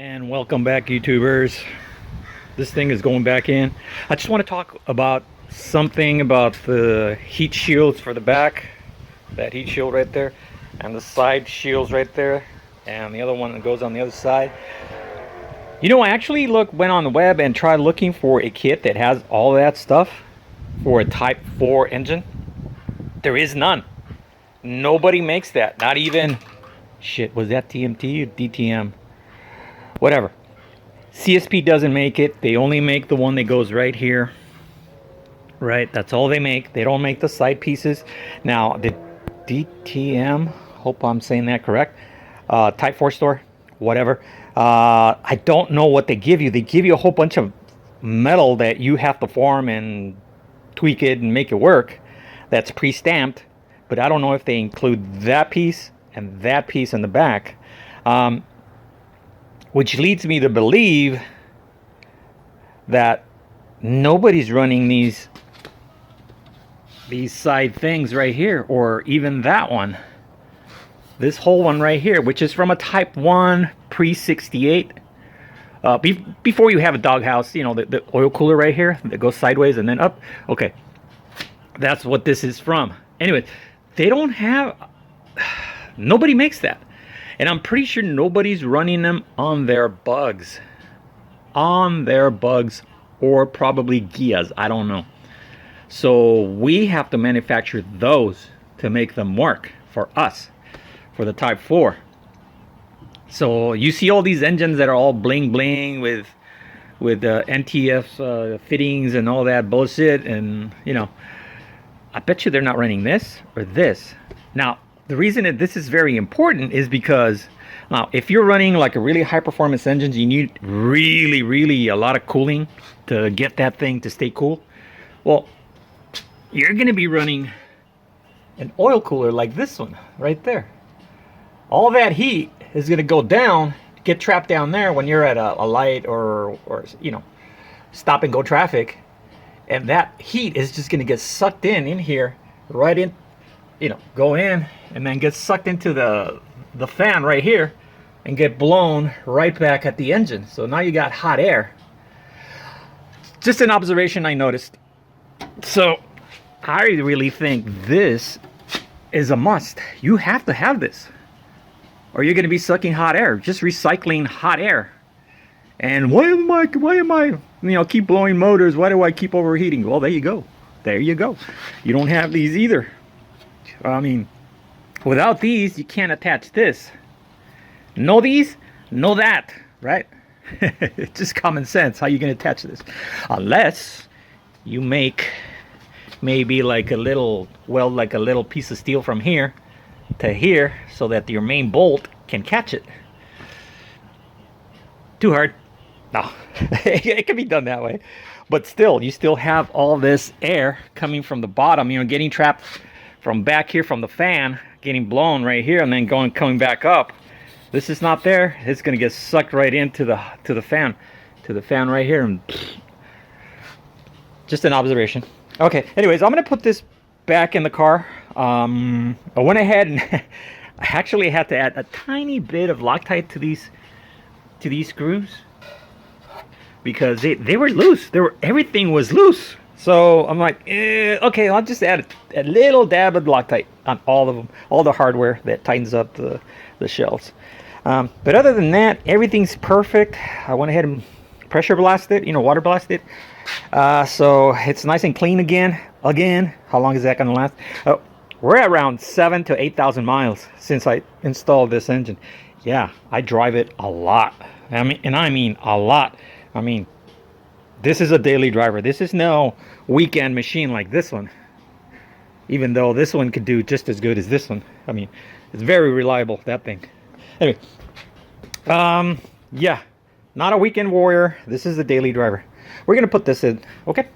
And welcome back, YouTubers. This thing is going back in. I just want to talk about something about the heat shields for the back. That heat shield right there, and the side shields right there, and the other one that goes on the other side. You know, I actually went on the web and tried looking for a kit that has all that stuff for a Type 4 engine. There is none. Nobody makes that. Not even, shit, was that TMT or DTM? Whatever. CSP doesn't make it. They only make the one that goes right here. Right, that's all they make. They don't make the side pieces. Now, the DTM, hope I'm saying that correct, Type 4 store, whatever. I don't know what they give you. They give you a whole bunch of metal that you have to form and tweak it and make it work. That's pre-stamped, but I don't know if they include that piece and that piece in the back. Which leads me to believe that nobody's running these side things right here, or even that one. This whole one right here, which is from a Type 1 pre-68. Before you have a doghouse, you know, the oil cooler right here that goes sideways and then up. Okay, that's what this is from. Anyway, they don't have, nobody makes that. And I'm pretty sure nobody's running them on their bugs. On their bugs, or probably Gias, I don't know. So we have to manufacture those to make them work for us, for the Type 4. So you see all these engines that are all bling bling with NTF fittings and all that bullshit, and you know, I bet you they're not running this or this. Now, the reason that this is very important is because now, if you're running like a really high performance engine, you need really a lot of cooling to get that thing to stay cool. Well, you're going to be running an oil cooler like this one right there. All that heat is going to go down, get trapped down there when you're at a light or you know, stop and go traffic, and that heat is just going to get sucked in here, right in, you know, go in and then get sucked into the fan right here and get blown right back at the engine. So now you got hot air. Just an observation I noticed. So I really think this is a must. You have to have this, or you're going to be sucking hot air, just recycling hot air. And why am I, you know, keep blowing motors? Why do I keep overheating? Well, there you go. There you go. You don't have these either. I mean, without these, you can't attach this. Know these, know that, right? It's just common sense. How you going to attach this? Unless you make maybe like a little, well, like a little piece of steel from here to here so that your main bolt can catch it. Too hard? No. It can be done that way. But still, you still have all this air coming from the bottom, you know, getting trapped from back here from the fan, getting blown right here, and then coming back up. This is not there. It's going to get sucked right into the fan right here, and just an observation. Okay, anyways, I'm going to put this back in the car. I went ahead and I actually had to add a tiny bit of Loctite to these screws because they were loose. Everything was loose. So I'm like, okay, I'll just add a little dab of Loctite on all of them, all the hardware that tightens up the shells. But other than that, everything's perfect. I went ahead and pressure blast it, you know, water blast it. So it's nice and clean again. How long is that going to last? We're at around 7,000 to 8,000 miles since I installed this engine. Yeah, I drive it a lot. I mean a lot. I mean, this is a daily driver. This is no weekend machine like this one. Even though this one could do just as good as this one. I mean, it's very reliable, that thing. Anyway, yeah, not a weekend warrior. This is a daily driver. We're going to put this in, okay?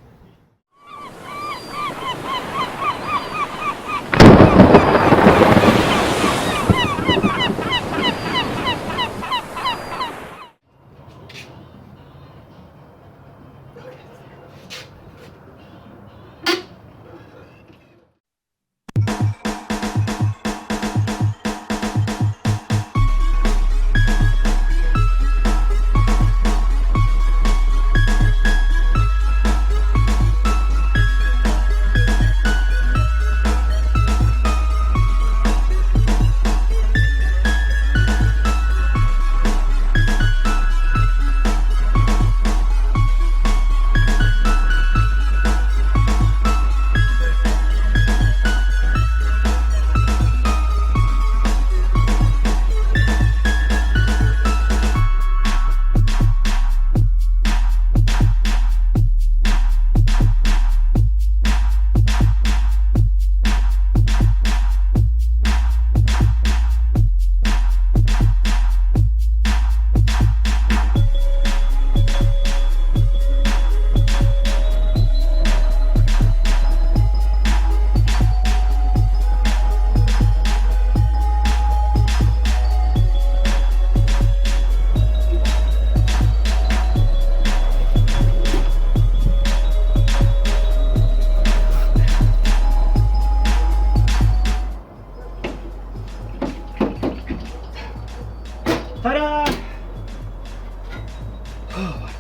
Oh my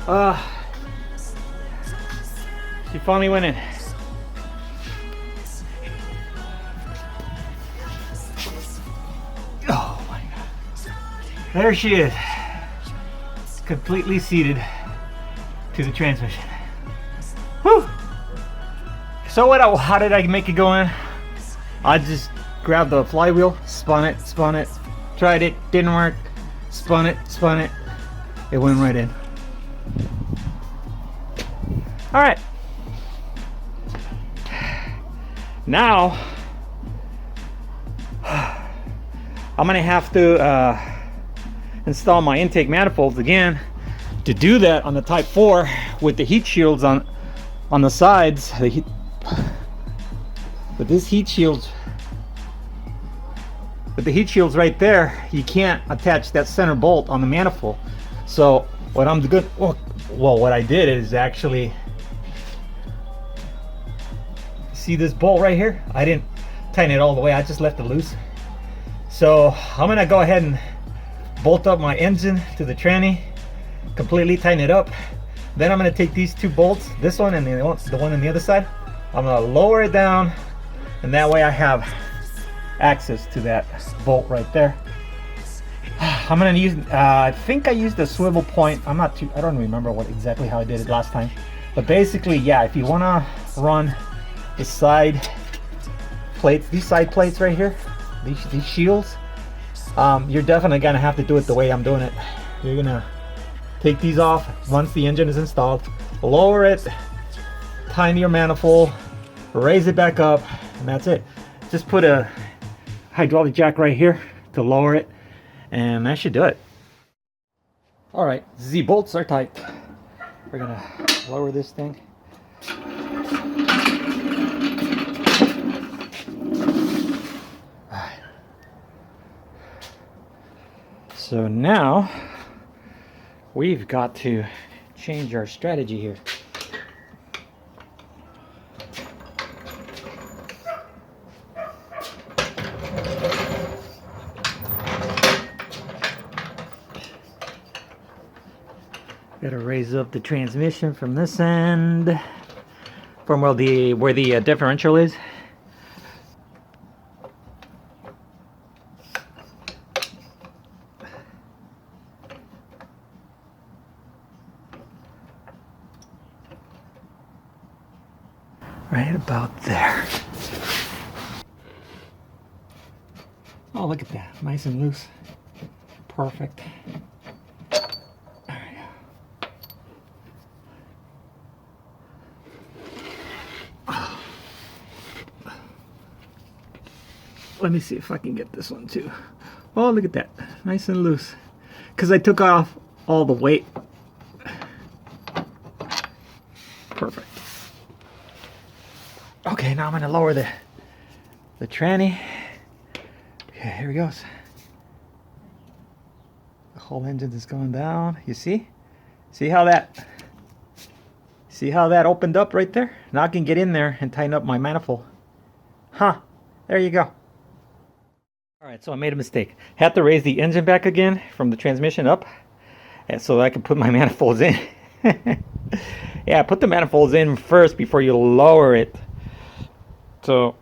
god. She finally went in. Oh my god. There she is. Completely seated to the transmission. Whew. So how did I make it go in? I just grabbed the flywheel, spun it, tried it, didn't work, spun it, it went right in. All right. Now, I'm gonna have to install my intake manifolds again. To do that on the Type 4 with the heat shields on the sides, with this heat shield, with the heat shields right there, you can't attach that center bolt on the manifold. So what what I did is actually, see this bolt right here? I didn't tighten it all the way, I just left it loose. So I'm gonna go ahead and bolt up my engine to the tranny, completely tighten it up. Then I'm gonna take these two bolts, this one and the one on the other side, I'm gonna lower it down, and that way I have access to that bolt right there. I'm gonna use, I think I used a swivel point. I don't remember exactly how I did it last time. But basically, yeah, if you wanna run the side plates, these side plates right here, these shields, you're definitely gonna have to do it the way I'm doing it. You're gonna take these off once the engine is installed, lower it, tighten your manifold, raise it back up, and that's it. Just put a hydraulic jack right here to lower it, and that should do it. All right, the bolts are tight. We're gonna lower this thing. So now we've got to change our strategy here. Gotta raise up the transmission from this end, from where the differential is. Right about there. Oh, look at that, nice and loose. Perfect. Let me see if I can get this one too. Oh, look at that, nice and loose. Because I took off all the weight. Perfect. Okay, now I'm gonna lower the tranny. Okay, here he goes. The whole engine is going down. You see? See how that opened up right there? Now I can get in there and tighten up my manifold. Huh, there you go. Alright, so I made a mistake. Had to raise the engine back again from the transmission up, and so I can put my manifolds in. Yeah, put the manifolds in first before you lower it. So,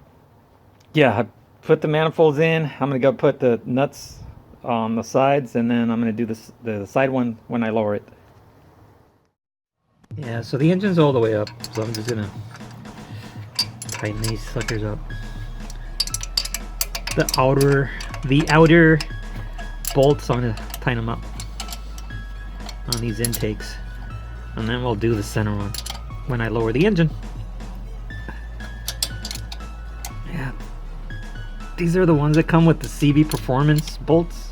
yeah, I put the manifolds in. I'm going to go put the nuts on the sides, and then I'm going to do the side one when I lower it. Yeah, so the engine's all the way up, so I'm just going to tighten these suckers up. The outer bolts, I'm going to tighten them up on these intakes, and then we'll do the center one when I lower the engine. Yeah, these are the ones that come with the CB Performance bolts.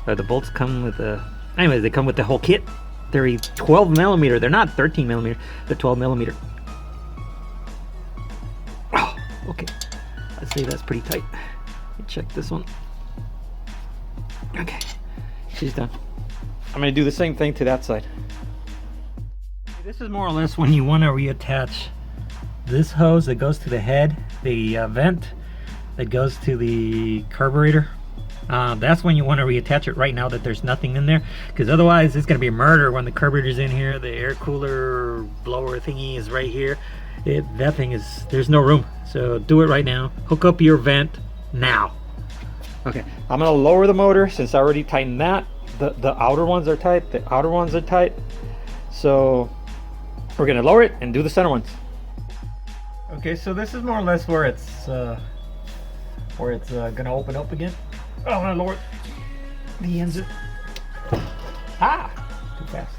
Or the bolts come with the, anyways, they come with the whole kit. They're 12 millimeter. They're not 13 millimeter. They're 12 millimeter. Oh, okay. I'd say that's pretty tight. Check this one. Okay, she's done. I'm gonna do the same thing to that side. This is more or less when you want to reattach this hose that goes to the head, the vent, that goes to the carburetor. That's when you want to reattach it right now that there's nothing in there, because otherwise it's going to be a murder when the carburetor's in here. The air cooler blower thingy is right here. That thing is, there's no room. So do it right now. Hook up your vent now. Okay, I'm going to lower the motor since I already tightened that. The outer ones are tight, the outer ones are tight. So we're going to lower it and do the center ones. Okay, so this is more or less where it's going to open up again. Oh, I'm going to lower the engine. Ah, too fast.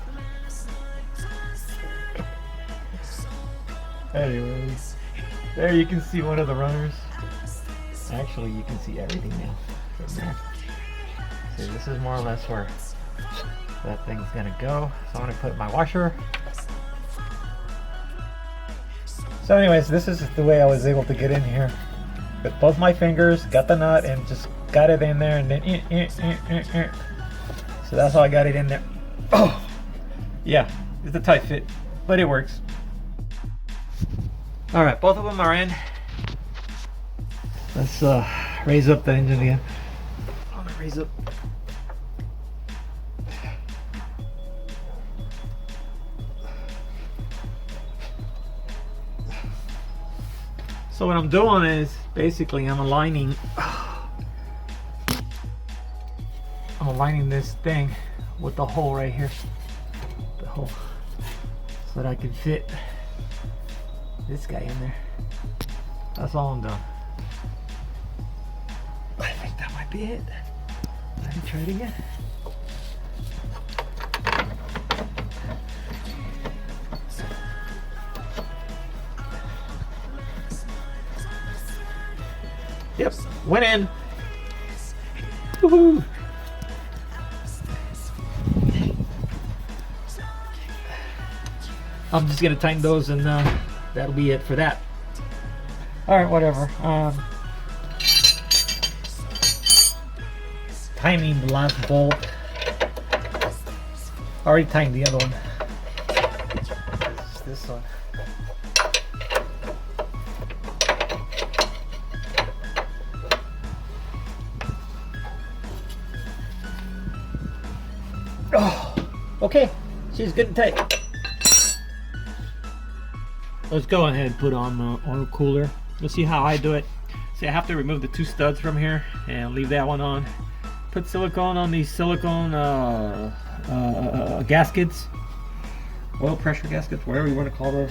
Anyways, there you can see one of the runners. Actually, you can see everything now from there. So this is more or less where that thing's gonna go. So I'm gonna put my washer. So anyways, this is the way I was able to get in here. With both my fingers, got the nut and just got it in there, and then so that's how I got it in there. Oh, yeah, it's a tight fit, but it works. All right, both of them are in. Let's raise up the engine again. I'm gonna raise up. So what I'm doing is basically I'm aligning this thing with the hole right here, the hole, so that I can fit this guy in there. That's all I'm doing. I think that might be it. Let me try it again. Yep, went in. Woohoo! I'm just gonna tighten those, and that'll be it for that. All right, whatever. Tightening the last bolt. Already tightened the other one. This one. Oh, okay, she's good and tight. Let's go ahead and put on the oil cooler. Let's see how I do it. See, I have to remove the two studs from here and leave that one on. Put silicone on these silicone gaskets, oil pressure gaskets, whatever you want to call those.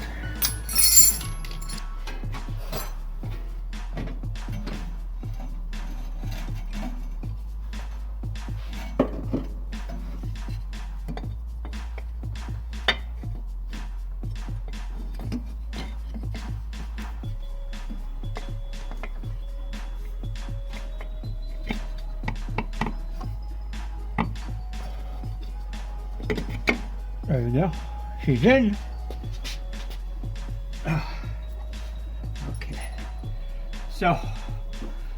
There we go. She's in. Okay. So,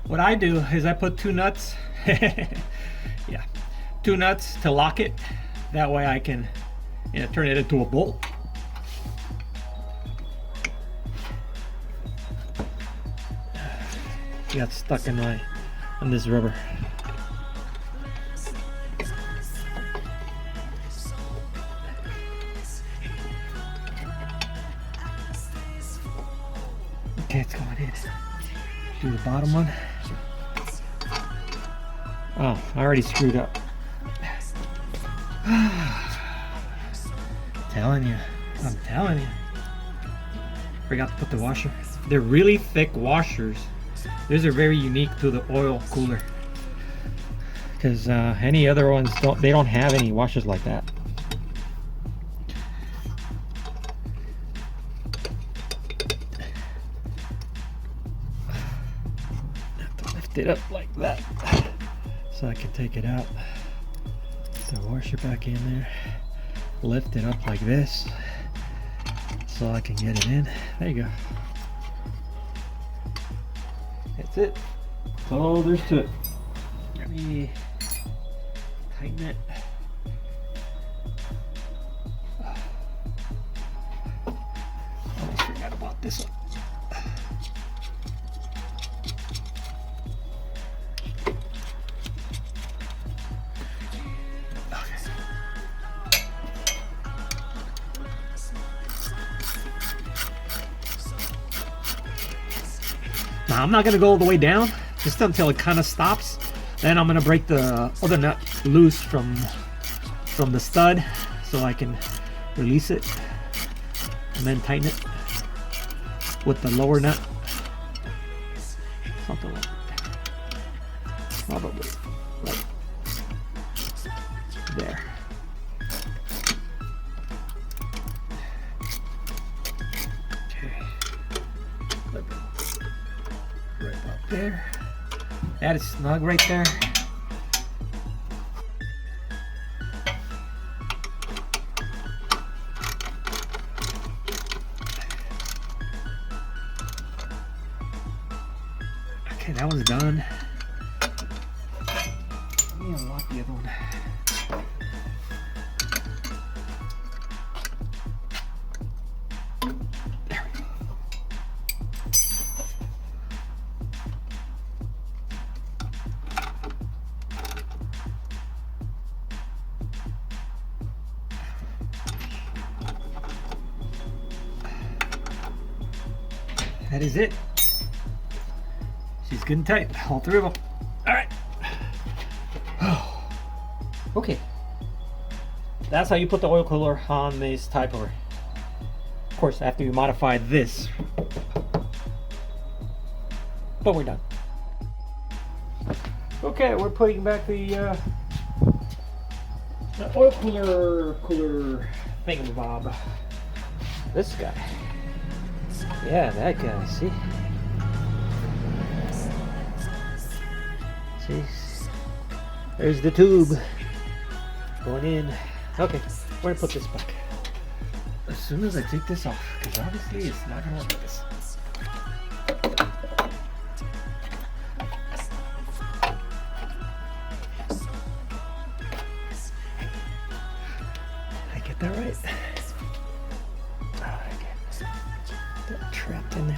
what I do is I put two nuts. Yeah, two nuts to lock it. That way I can, turn it into a bolt. It got stuck in this rubber. Okay, it's going in. Do the bottom one. Oh, I already screwed up. I'm telling you. Forgot to put the washer. They're really thick washers. These are very unique to the oil cooler. Because any other ones don't have any washers like that. It up like that so I can take it out, put the washer back in there, lift it up like this so I can get it in. There you go. That's it. That's all there's to it. Let me tighten it. Almost forgot about this one. Now I'm not gonna go all the way down, just until it kind of stops. Then I'm gonna break the other nut loose from the stud so I can release it and then tighten it with the lower nut. Something like that. Probably like there. Okay. Right about there. That is snug right there. Okay, that one's done. Let me unlock the other one. There we go. That is it. She's good and tight, all three of them. All right. Okay. That's how you put the oil cooler on this type of. Of course, after you modify this. But we're done. Okay, we're putting back the oil cooler thingamabob. This guy. Yeah, that guy. See. See, there's the tube going in. Okay, we're gonna put this back as soon as I take this off, because obviously it's not gonna work with this. I get that right? Oh, I get that trapped in there.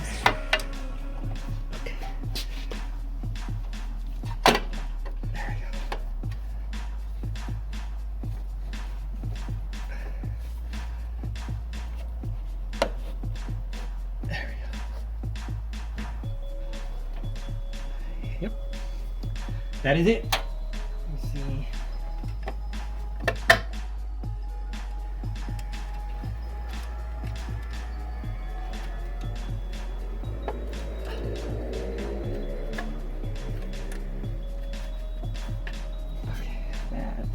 Yep, that is it. Let's see. Okay, that and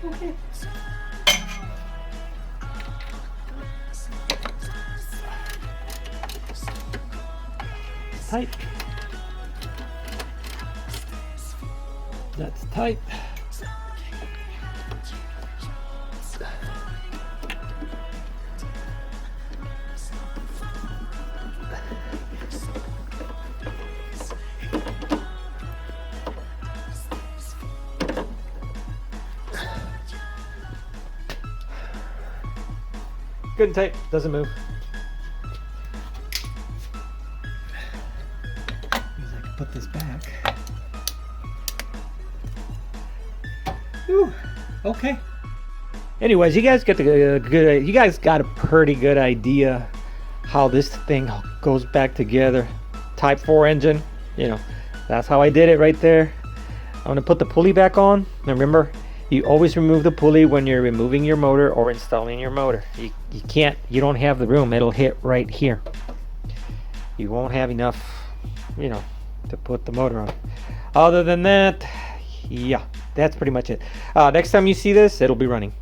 okay. Tight. That's tight. Good and tight, doesn't move. I can put this back. Whew. Okay. Anyways, you guys got a pretty good idea how this thing goes back together. Type 4 engine, you know, that's how I did it right there. I'm gonna put the pulley back on. Now remember, you always remove the pulley when you're removing your motor or installing your motor. You don't have the room, it'll hit right here. You won't have enough, you know, to put the motor on. Other than that, yeah, that's pretty much it. Next time you see this, it'll be running.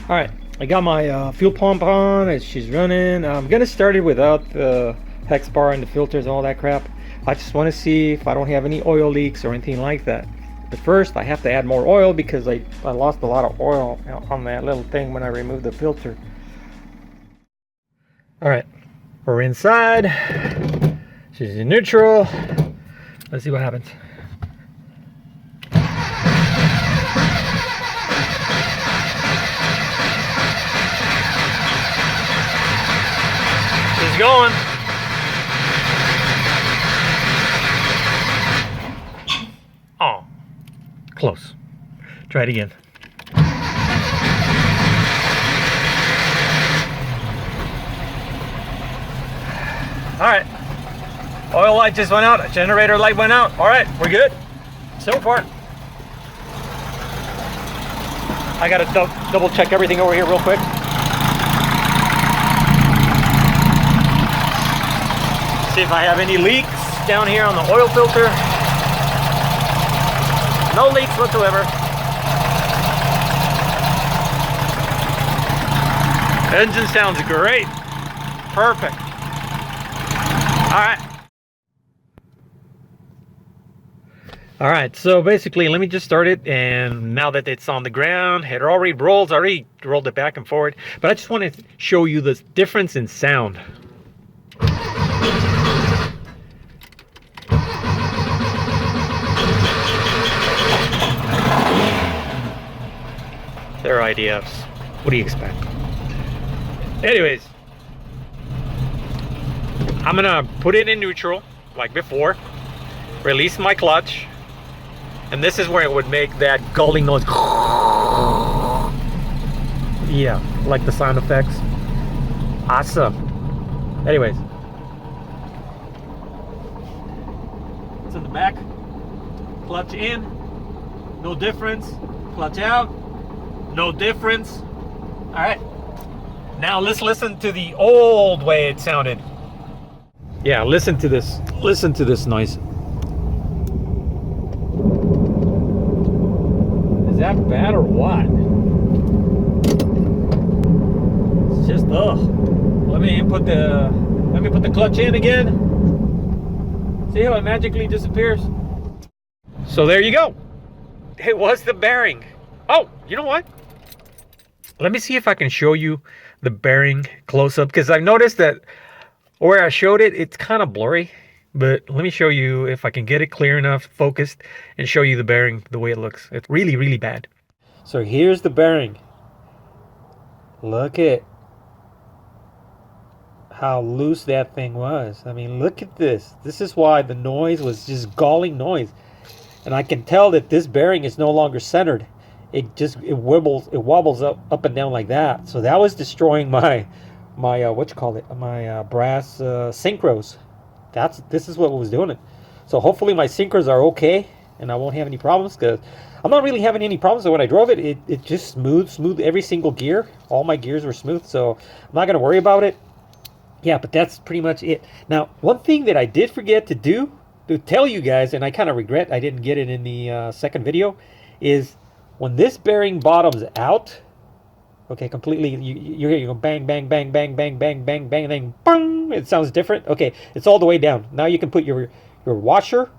All right, I got my fuel pump on, she's running. I'm gonna start it without the hex bar and the filters and all that crap. I just want to see if I don't have any oil leaks or anything like that. But first, I have to add more oil because I lost a lot of oil on that little thing when I removed the filter. All right, we're inside. She's in neutral. Let's see what happens. She's going. Oh. close. Try it again. All right. Oil light just went out. Generator light went out. All right, we're good. So far. I gotta double check everything over here real quick. See if I have any leaks down here on the oil filter. No leaks whatsoever. Engine sounds great. Perfect. All right. All right, so basically, let me just start it, and now that it's on the ground, it already rolls. I already rolled it back and forward, but I just want to show you the difference in sound. Their IDFs. What do you expect? Anyways, I'm gonna put it in neutral, like before, release my clutch, and this is where it would make that gulling noise. Yeah, like the sound effects. Awesome. Anyways, it's in the back. Clutch in, no difference. Clutch out, no difference. All right, now let's listen to the old way it sounded. Yeah, listen to this. Listen to this noise. Is that bad or what? It's just let me put the clutch in again. See how it magically disappears? So there you go. It was the bearing. Oh, you know what? Let me see if I can show you the bearing close up, because I've noticed that where I showed it, it's kind of blurry. But let me show you if I can get it clear enough, focused, and show you the bearing the way it looks. It's really, really bad. So here's the bearing. Look at how loose that thing was. I mean, look at this. This is why the noise was just galling noise. And I can tell that this bearing is no longer centered. It wobbles up and down like that. So that was destroying my brass synchros. This is what was doing it. So hopefully my synchros are okay and I won't have any problems, because I'm not really having any problems. So when I drove it, it just smooth every single gear. All my gears were smooth, so I'm not going to worry about it. Yeah, but that's pretty much it. Now, one thing that I did forget to tell you guys, and I kind of regret I didn't get it in the second video, is when this bearing bottoms out, okay, completely, you hear, you go bang, bang, bang, bang, bang, bang, bang, bang, and then bang, it sounds different. Okay, it's all the way down. Now you can put your washer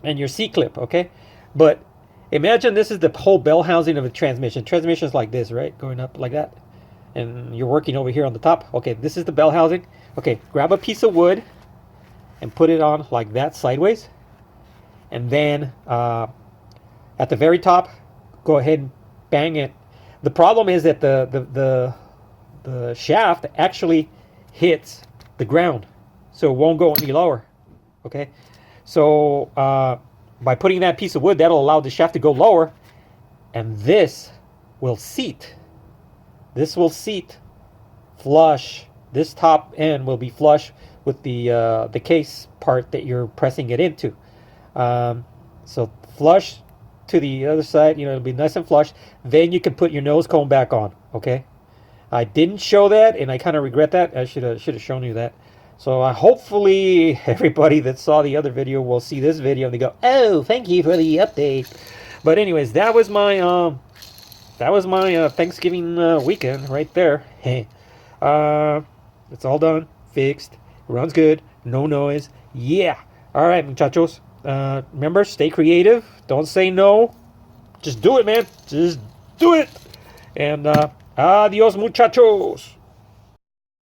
and your C-clip, okay? But imagine this is the whole bell housing of a transmission. Transmission is like this, right? Going up like that. And you're working over here on the top. Okay, this is the bell housing. Okay, grab a piece of wood and put it on like that sideways. And then at the very top, go ahead and bang it. The problem is that the shaft actually hits the ground, so it won't go any lower. Okay, so by putting that piece of wood, that'll allow the shaft to go lower, and this will seat. This will seat flush. This top end will be flush with the case part that you're pressing it into. So flush to the other side, it'll be nice and flush. Then you can put your nose cone back on. Okay, I didn't show that, and I kind of regret that. I should have shown you that. So hopefully everybody that saw the other video will see this video and they go, "Oh, thank you for the update." But anyways, that was my Thanksgiving weekend right there. Hey, it's all done, fixed, runs good, no noise. Yeah. All right, muchachos. Remember, stay creative. Don't say no. Just do it, man. Just do it. And adios, muchachos.